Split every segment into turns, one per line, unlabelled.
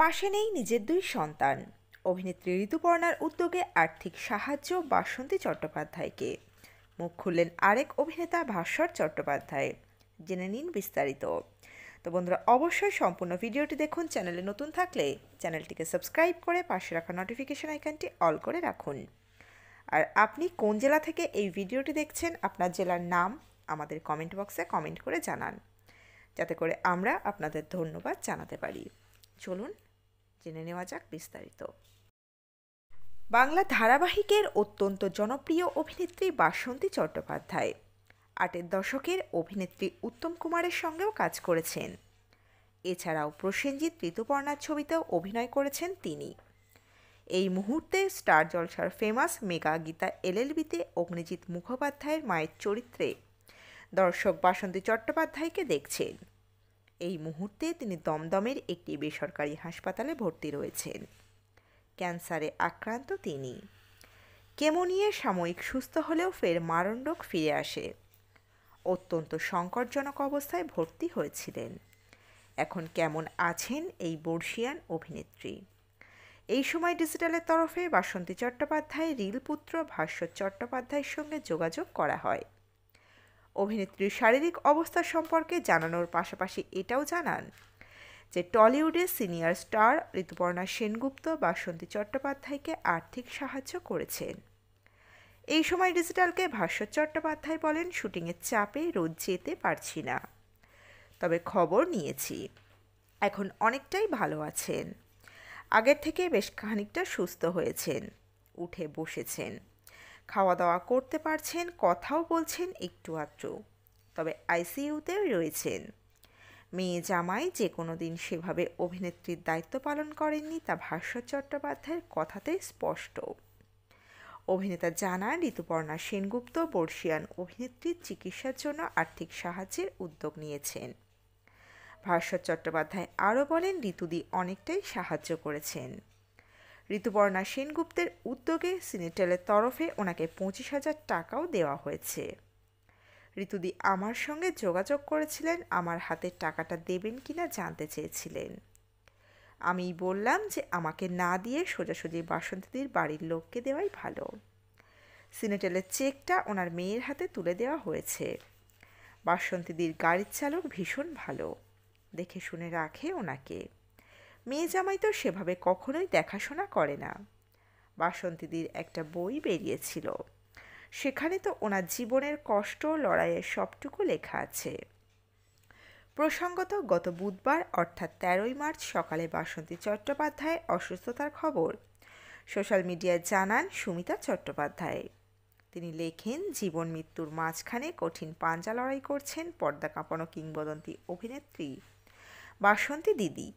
পাশে নেই নিজের দুই সন্তান। অভিনেত্রী ঋতুপর্ণার উদ্যোগে আর্থিক সাহায্য বাসন্তী চট্টোপাধ্যায়কে। মুখ খুললেন আরেক অভিনেতা ভাস্বর চট্টোপাধ্যায়। জেনে নিন বিস্তারিত। তো বন্ধুরা, অবশ্যই সম্পূর্ণ ভিডিওটি দেখুন। চ্যানেলে নতুন থাকলে চ্যানেলটিকে সাবস্ক্রাইব করে পাশে রাখা নোটিফিকেশন আইকনটি অল করে রাখুন। আর আপনি কোন জেলা থেকে এই ভিডিওটি দেখছেন, আপনার জেলার নাম আমাদের কমেন্ট বক্সে কমেন্ট করে জানান, যাতে করে আমরা আপনাদের ধন্যবাদ জানাতে পারি। চলুন জেনে নেওয়া যাক বিস্তারিত। বাংলা ধারাবাহিকের অত্যন্ত জনপ্রিয় অভিনেত্রী বাসন্তী চট্টোপাধ্যায় ৮-এর দশকের অভিনেত্রী উত্তম কুমারের সঙ্গেও কাজ করেছেন। এছাড়াও প্রসেনজিৎ ঋতুপর্ণার ছবিতেও অভিনয় করেছেন তিনি। এই মুহূর্তে স্টার জলসার ফেমাস মেগা গীতা এলএলবিতে অগ্নিজিৎ মুখোপাধ্যায়ের মায়ের চরিত্রে দর্শক বাসন্তী চট্টোপাধ্যায়কে দেখছেন। এই মুহূর্তে তিনি দমদমের একটি বেসরকারি হাসপাতালে ভর্তি রয়েছেন। ক্যান্সারে আক্রান্ত তিনি। কেমো নিয়ে সাময়িক সুস্থ হলেও ফের মারণরোগ ফিরে আসে। অত্যন্ত সংকটজনক অবস্থায় ভর্তি হয়েছিলেন। এখন কেমন আছেন এই বর্ষিয়ান অভিনেত্রী? এই সময় ডিজিটালের তরফে বাসন্তী চট্টোপাধ্যায় রিলপুত্র ভাস্বর চট্টোপাধ্যায়ের সঙ্গে যোগাযোগ করা হয়। অভিনেত্রীর শারীরিক অবস্থা সম্পর্কে জানানোর পাশাপাশি এটাও জানান যে টলিউডের সিনিয়র স্টার ঋতুপর্ণা সেনগুপ্ত বাসন্তী চট্টোপাধ্যায়কে আর্থিক সাহায্য করেছেন। এই সময় ডিজিটালকে ভাস্বর চট্টোপাধ্যায় বলেন, শুটিংয়ের চাপে রোজ যেতে পারছি না, তবে খবর নিয়েছি, এখন অনেকটাই ভালো আছেন। আগের থেকে বেশ খানিকটা সুস্থ হয়েছেন, উঠে বসেছেন, খাওয়া দাওয়া করতে পারছেন, কথাও বলছেন একটু আধটু, তবে আইসিইউতে রয়েছেন। মেয়ে জামাই যে কোনো দিন সেভাবে অভিনেত্রীর দায়িত্ব পালন করেননি তা ভাস্বর চট্টোপাধ্যায়ের কথাতেই স্পষ্ট। অভিনেতা জানান, ঋতুপর্ণা সেনগুপ্ত বর্ষিয়ান অভিনেত্রীর চিকিৎসার জন্য আর্থিক সাহায্যের উদ্যোগ নিয়েছেন। ভাস্বর চট্টোপাধ্যায় আরও বলেন, ঋতুদি অনেকটাই সাহায্য করেছেন। ঋতুপর্ণা সেনগুপ্তের উদ্যোগে সিনেটেলের তরফে ওনাকে 25,000 টাকাও দেওয়া হয়েছে। ঋতুদি আমার সঙ্গে যোগাযোগ করেছিলেন, আমার হাতে টাকাটা দেবেন কিনা জানতে চেয়েছিলেন। আমি বললাম যে আমাকে না দিয়ে সোজাসুজি বাসন্তীদির বাড়ির লোককে দেওয়াই ভালো। সিনেটেলের চেকটা ওনার মেয়ের হাতে তুলে দেওয়া হয়েছে। বাসন্তীদির গাড়ির চালক ভীষণ ভালো, দেখে শুনে রাখে ওনাকে। মেয়ে জামাই তো সেভাবে কখনোই দেখাশোনা করে না। বাসন্তীদির একটা বই বেরিয়েছিল, সেখানে তো ওনার জীবনের কষ্ট লড়াইয়ের সবটুকু লেখা আছে। প্রসঙ্গত, গত বুধবার অর্থাৎ 13ই মার্চ সকালে বাসন্তী চট্টোপাধ্যায়ের অসুস্থতার খবর সোশ্যাল মিডিয়ায় জানান সুমিতা চট্টোপাধ্যায়। তিনি লেখেন, জীবন মৃত্যুর মাঝখানে কঠিন পাঞ্জা লড়াই করছেন পর্দা কাঁপানো কিংবদন্তি অভিনেত্রী বাসন্তী দিদি,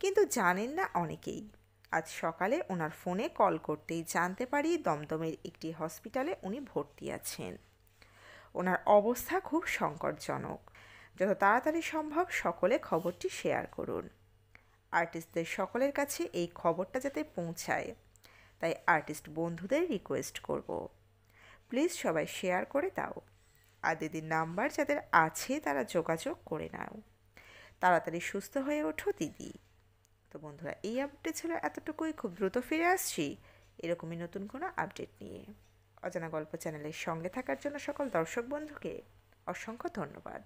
কিন্তু জানেন না অনেকেই। আজ সকালে ওনার ফোনে কল করতেই জানতে পারি দমদমের একটি হসপিটালে উনি ভর্তি আছেন। ওনার অবস্থা খুব সংকটজনক। যত তাড়াতাড়ি সম্ভব সকলে খবরটি শেয়ার করুন। আর্টিস্টদের সকলের কাছে এই খবরটা যাতে পৌঁছায়, তাই আর্টিস্ট বন্ধুদের রিকোয়েস্ট করব, প্লিজ সবাই শেয়ার করে দাও। আর দিদির নাম্বার যাদের আছে তারা যোগাযোগ করে নাও। তাড়াতাড়ি সুস্থ হয়ে ওঠো দিদি। তো বন্ধুরা, এই আপডেট ছিল এতটুকুই। খুব দ্রুত ফিরে আসছি এরকমই নতুন কোনো আপডেট নিয়ে। অজানা গল্প চ্যানেলের সঙ্গে থাকার জন্য সকল দর্শক বন্ধুকে অসংখ্য ধন্যবাদ।